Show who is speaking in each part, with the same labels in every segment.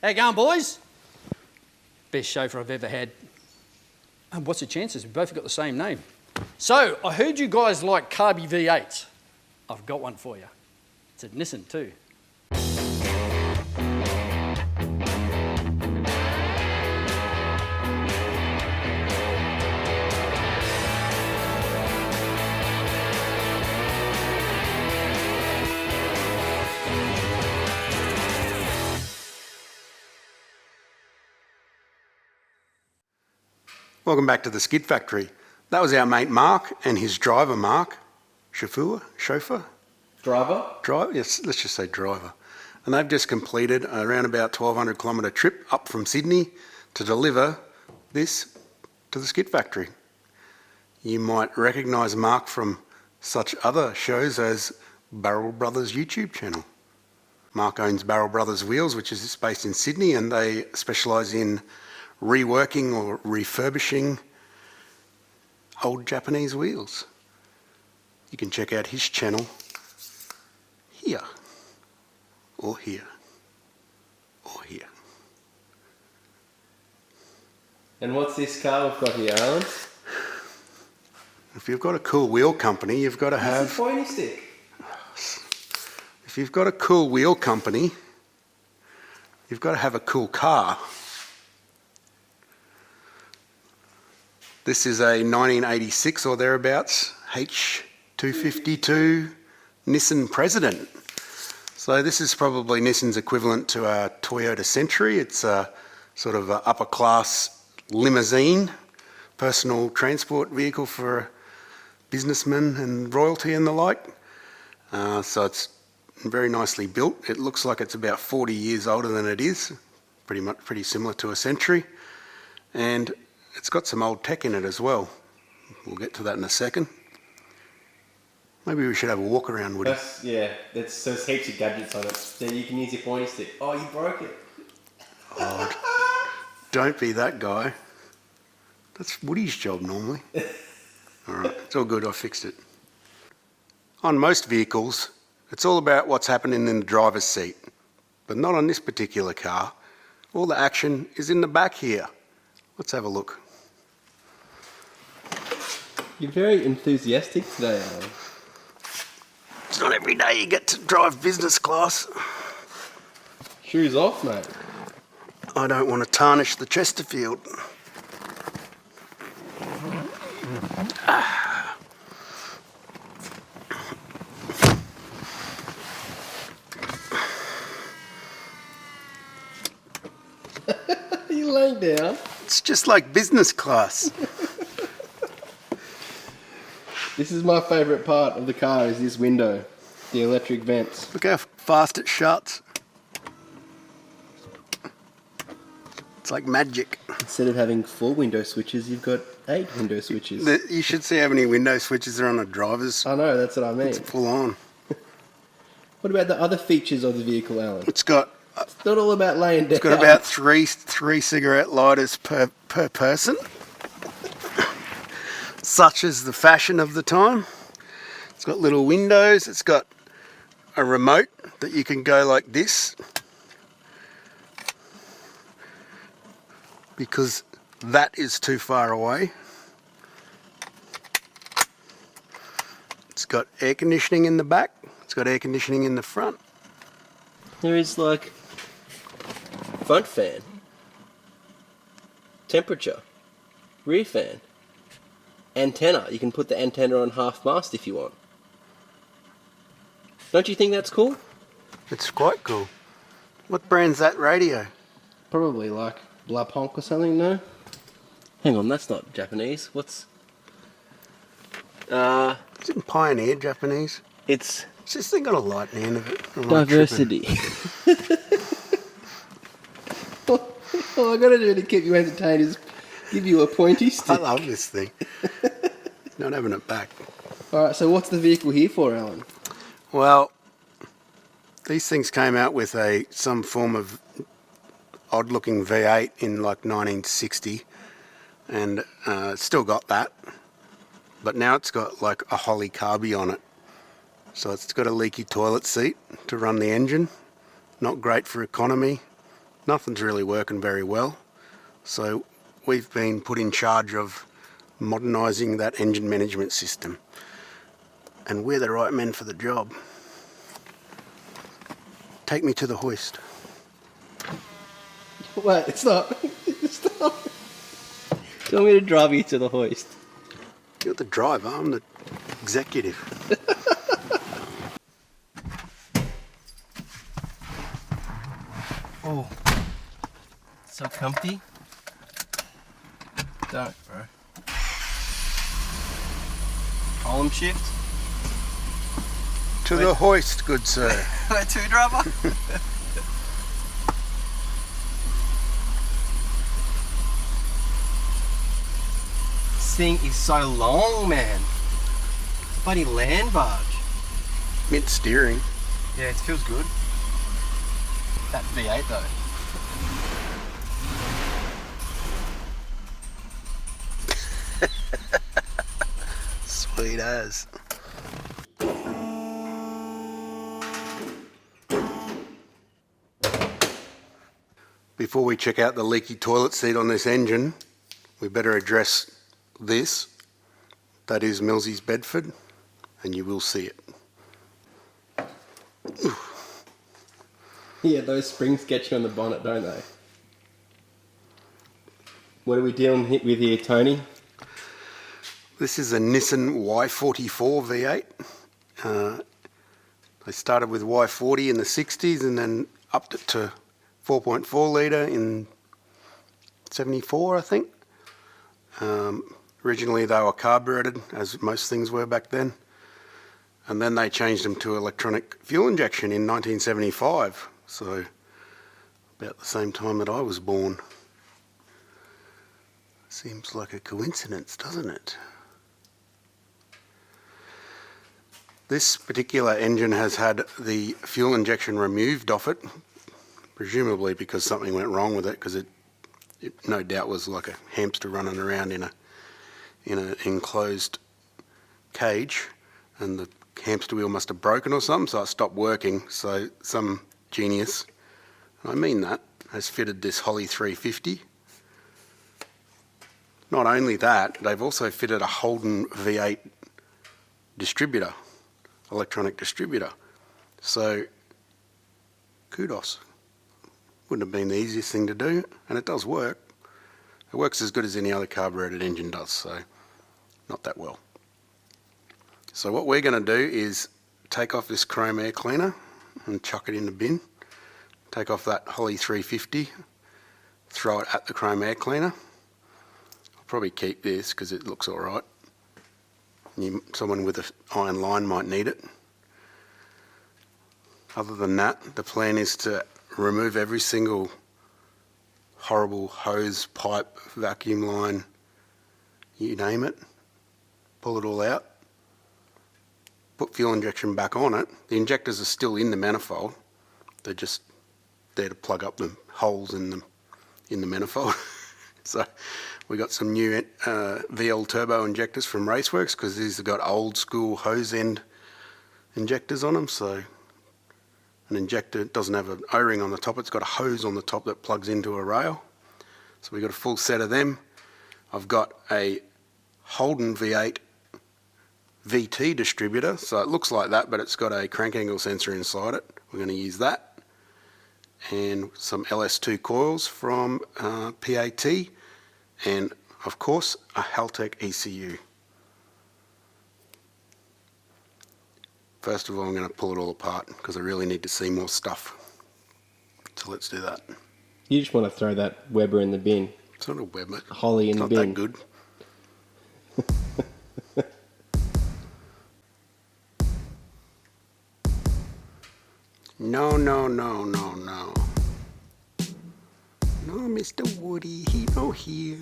Speaker 1: How you going, boys? Best chauffeur I've ever had. And what's the chances? We both got the same name. So, I heard you guys like carby V8s. I've got one for you. It's a Nissan too.
Speaker 2: Welcome back to the Skid Factory. That was our mate Mark and his driver Mark. Chauffeur?
Speaker 3: Driver?
Speaker 2: Yes, let's just say driver. And they've just completed around about 1,200 kilometre trip up from Sydney to deliver this to the Skid Factory. You might recognise Mark from such other shows as Barrel Brothers YouTube channel. Mark owns Barrel Brothers Wheels, which is based in Sydney, and they specialise in reworking or refurbishing old Japanese wheels. You can check out his channel here, or here, or here.
Speaker 3: And what's this car we've got here, Alan?
Speaker 2: If you've got a cool wheel company, you've got to have...
Speaker 3: It's a pointy stick.
Speaker 2: If you've got a cool wheel company, you've got to have a cool car. This is a 1986 or thereabouts H252 Nissan President. So this is probably Nissan's equivalent to a Toyota Century. It's a sort of a upper class limousine, personal transport vehicle for businessmen and royalty and the like. So it's very nicely built. It looks like it's about 40 years older than it is, pretty similar to a Century. And it's got some old tech in it as well. We'll get to that in a second. Maybe we should have a walk around, Woody.
Speaker 3: There's heaps of gadgets on it. Then you can use your pointy stick. Oh, you broke it.
Speaker 2: Oh, don't be that guy. That's Woody's job normally. Alright, it's all good, I fixed it. On most vehicles, it's all about what's happening in the driver's seat. But not on this particular car. All the action is in the back here. Let's have a look.
Speaker 3: You're very enthusiastic today, Alan.
Speaker 2: It's not every day you get to drive business class.
Speaker 3: Shoes off, mate.
Speaker 2: I don't want to tarnish the Chesterfield.
Speaker 3: Are you laying down?
Speaker 2: It's just like business class.
Speaker 3: This is my favourite part of the car, is this window, the electric vents.
Speaker 2: Look how fast it shuts. It's like magic.
Speaker 3: Instead of having 4 window switches, you've got 8 window switches.
Speaker 2: You should see how many window switches are on a driver's.
Speaker 3: I know, that's what I mean.
Speaker 2: It's full on.
Speaker 3: What about the other features of the vehicle, Alan?
Speaker 2: It's got...
Speaker 3: It's not all about laying down.
Speaker 2: It's got about three cigarette lighters per person. Such is the fashion of the time. It's got little windows. It's got a remote that you can go like this, because that is too far away. It's got air conditioning in the back. It's got air conditioning in the front.
Speaker 3: There is like front fan, temperature, rear fan, antenna. You can put the antenna on half mast if you want. Don't you think that's cool?
Speaker 2: It's quite cool. What brand's that radio?
Speaker 3: Probably like La Ponk or something, no? Hang on, that's not Japanese. What's...
Speaker 2: Isn't Pioneer Japanese?
Speaker 3: It's
Speaker 2: This thing got a light in the end of it.
Speaker 3: diversity. All I gotta do to keep you entertained is give you a pointy stick.
Speaker 2: I love this thing. Not having it back.
Speaker 3: Alright, so what's the vehicle here for, Alan?
Speaker 2: Well, these things came out with some form of odd-looking V8 in like 1960, and still got that. But now it's got like a Holly carby on it. So it's got a leaky toilet seat to run the engine. Not great for economy. nothing's really working very well. So we've been put in charge of modernising that engine management system. And we're the right men for the job. Take me to the hoist.
Speaker 3: Wait, stop. Stop. Do you want me to drive you to the hoist?
Speaker 2: You're the driver, I'm the executive.
Speaker 3: Oh. So comfy. Don't, bro. Column shift.
Speaker 2: To the hoist, good sir.
Speaker 3: Where to, driver? This thing is so long, man. Bloody land barge.
Speaker 2: Mid steering.
Speaker 3: Yeah, it feels good. That V8 though.
Speaker 2: Sweet as. Before we check out the leaky toilet seat on this engine, we better address this. That is Millsy's Bedford, and you will see it.
Speaker 3: Yeah, those springs get you on the bonnet, don't they? What are we dealing with here, Tony?
Speaker 2: This is a Nissan Y44 V8. They started with Y40 in the 60s and then upped it to 4.4 litre in 74, I think. Originally they were carburetted, as most things were back then. And then they changed them to electronic fuel injection in 1975. So about the same time that I was born. Seems like a coincidence, doesn't it? This particular engine has had the fuel injection removed off it, presumably because something went wrong with it, because it no doubt was like a hamster running around in an enclosed cage, and the hamster wheel must have broken or something, so it stopped working. So some genius, and I mean that, has fitted this Holly 350. Not only that, they've also fitted a Holden V8 distributor, electronic distributor. So kudos. Wouldn't have been the easiest thing to do, and it does work. It works as good as any other carburetted engine does, so not that well. So what we're going to do is take off this chrome air cleaner and chuck it in the bin. Take off that Holly 350, throw it at the chrome air cleaner. I'll probably keep this because it looks alright. Someone with an iron line might need it. Other than that, the plan is to remove every single horrible hose, pipe, vacuum line, you name it. Pull it all out. Put fuel injection back on it. The injectors are still in the manifold. They're just there to plug up the holes in the manifold. So we got some new VL turbo injectors from Raceworks, because these have got old school hose end injectors on them. So an injector doesn't have an O-ring on the top, it's got a hose on the top that plugs into a rail. So we've got a full set of them. I've got a Holden V8 VT distributor, so it looks like that, but it's got a crank angle sensor inside it. We're going to use that. And some LS2 coils from PAT, and of course a Haltech ECU. First of all, I'm going to pull it all apart because I really need to see more stuff. So let's do that.
Speaker 3: You just want to throw that Weber in the bin.
Speaker 2: It's not a Weber.
Speaker 3: Holly in the bin.
Speaker 2: Not that good. No, no, no, no, no. No, Mr. Woody, he no here.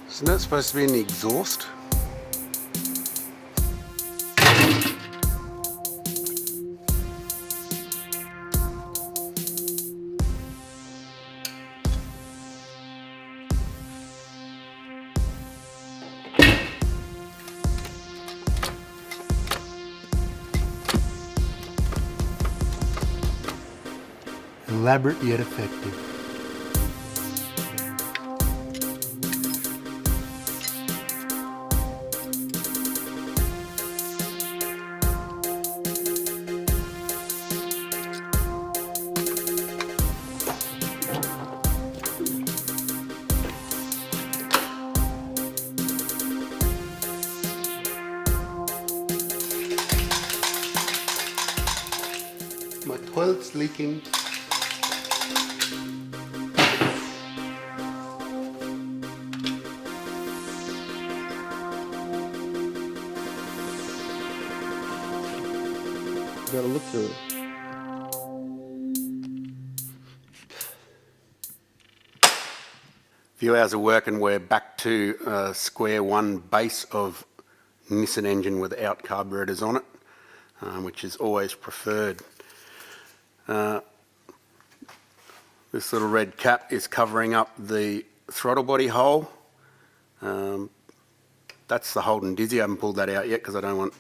Speaker 2: Isn't that supposed to be in the exhaust? elaborate yet effective. My toilet's leaking.
Speaker 3: Gotta look through it.
Speaker 2: Few hours of work and we're back to square one base of Nissan engine without carburetors on it, which is always preferred. This little red cap is covering up the throttle body hole. That's the Holden Dizzy. I haven't pulled that out yet because I don't want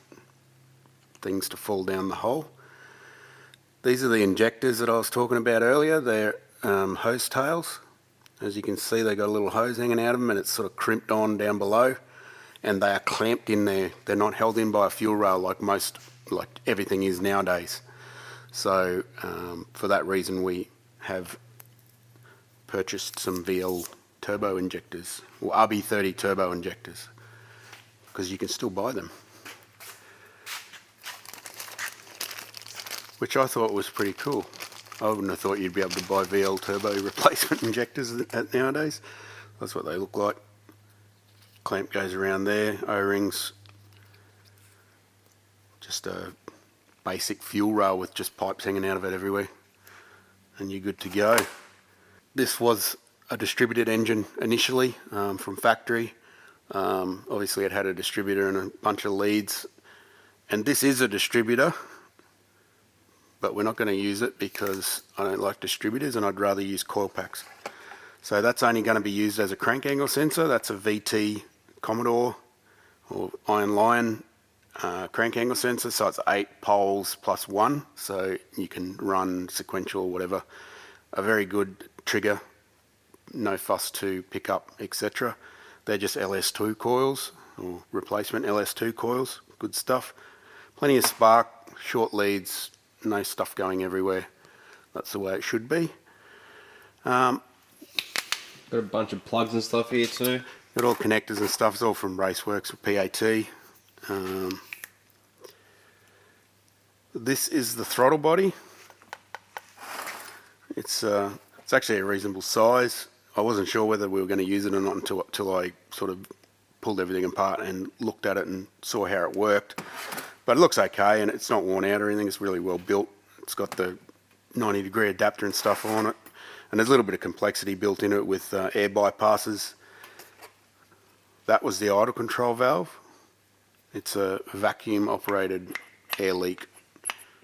Speaker 2: things to fall down the hole. These are the injectors that I was talking about earlier. They're hose tails. As you can see, they've got a little hose hanging out of them and it's sort of crimped on down below, and they are clamped in there. They're not held in by a fuel rail like everything is nowadays. So for that reason we have purchased some VL turbo injectors, or RB30 turbo injectors, because you can still buy them, which I thought was pretty cool. I wouldn't have thought you'd be able to buy VL turbo replacement injectors nowadays. That's what they look like. Clamp goes around there, O-rings, just a basic fuel rail with just pipes hanging out of it everywhere, and you're good to go. This was a distributed engine initially from factory. Obviously it had a distributor and a bunch of leads, and this is a distributor, but we're not going to use it because I don't like distributors and I'd rather use coil packs. So that's only going to be used as a crank angle sensor. That's a VT Commodore or Iron Lion crank angle sensor, so it's 8 poles plus 1, so you can run sequential or whatever. A very good trigger, no fuss to pick up, etc. They're just LS2 coils or replacement LS2 coils. Good stuff. Plenty of spark, short leads, no stuff going everywhere. That's the way it should be.
Speaker 3: Got a bunch of plugs and stuff here too.
Speaker 2: Got all connectors and stuff. It's all from Raceworks or PAT. This is the throttle body. It's actually a reasonable size. I wasn't sure whether we were going to use it or not until I sort of pulled everything apart and looked at it and saw how it worked. But it looks okay, and it's not worn out or anything. It's really well built. It's got the 90-degree adapter and stuff on it, and there's a little bit of complexity built into it with air bypasses. That was the idle control valve. It's a vacuum operated air leak.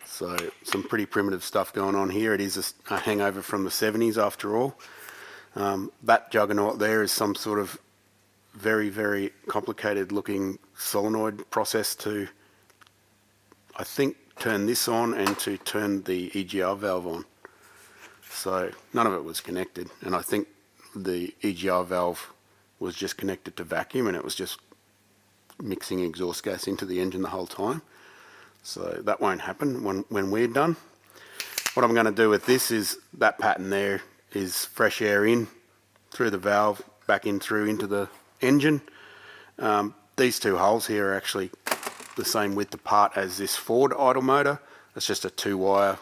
Speaker 2: So some pretty primitive stuff going on here. It is a hangover from the 70s after all. That juggernaut there is some sort of very, very complicated looking solenoid process to, I think, turn this on and to turn the EGR valve on. So none of it was connected, and I think the EGR valve was just connected to vacuum and it was just mixing exhaust gas into the engine the whole time. So that won't happen when we're done. What I'm going to do with this is that pattern there is fresh air in through the valve, back in through into the engine. These two holes here are actually the same width apart as this Ford idle motor. It's just a 2-wire,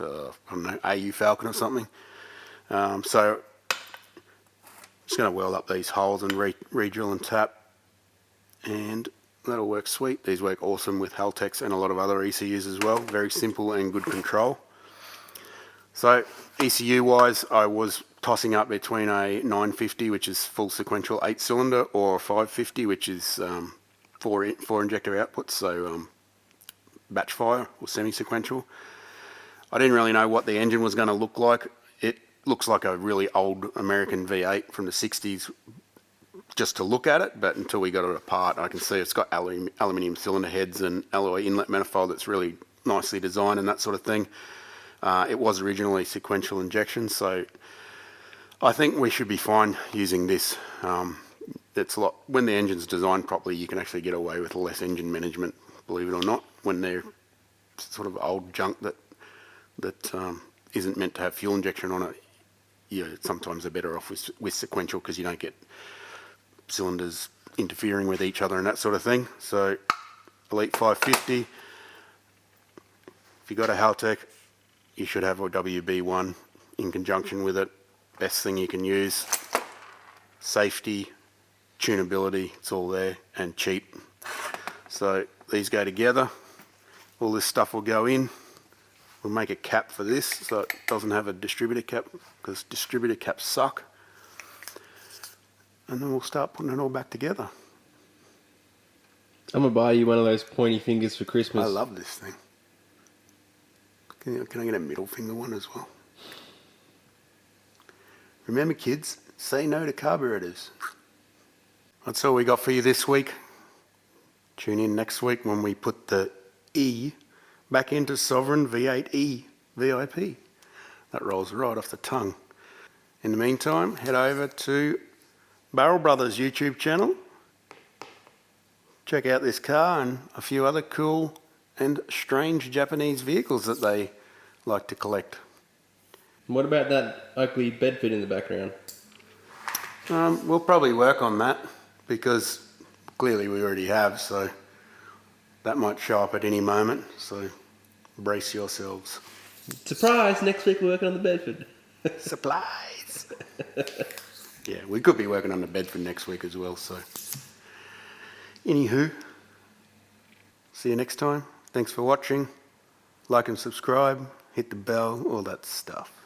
Speaker 2: I don't know, AU Falcon or something. So I'm just going to weld up these holes and re-drill and tap, and that'll work sweet. These work awesome with Haltex and a lot of other ECUs as well. Very simple and good control. So ECU wise, I was tossing up between a 950, which is full sequential 8-cylinder, or a 550, which is four injector outputs, so batch fire or semi-sequential. I didn't really know what the engine was going to look like. It looks like a really old American V8 from the 60s just to look at it, but until we got it apart, I can see it's got aluminium cylinder heads and alloy inlet manifold that's really nicely designed and that sort of thing. It was originally sequential injection, so I think we should be fine using this. It's a lot, when the engine's designed properly, you can actually get away with less engine management, believe it or not, when they're sort of old junk that isn't meant to have fuel injection on it. Yeah, sometimes they're better off with sequential because you don't get cylinders interfering with each other and that sort of thing. So Elite 550, if you've got a Haltech, you should have a WB1 in conjunction with it. Best thing you can use. Safety, tunability, it's all there, and cheap. So these go together. All this stuff will go in. We'll make a cap for this so it doesn't have a distributor cap, because distributor caps suck. And then we'll start putting it all back together.
Speaker 3: I'm gonna buy you one of those pointy fingers for Christmas.
Speaker 2: I love this thing. Can I get a middle finger one as well? Remember, kids, say no to carburetors. That's all we got for you this week. Tune in next week when we put the E back into Sovereign V8E VIP. That rolls right off the tongue. In the meantime, head over to Barrel Brothers YouTube channel. Check out this car and a few other cool and strange Japanese vehicles that they like to collect.
Speaker 3: What about that ugly Bedford in the background?
Speaker 2: We'll probably work on that because clearly we already have, so that might show up at any moment, so brace yourselves.
Speaker 3: Surprise! Next week we're working on the Bedford.
Speaker 2: Supplies! Yeah, we could be working on the Bedford next week as well, so. Anywho, see you next time. Thanks for watching. Like and subscribe, hit the bell, all that stuff.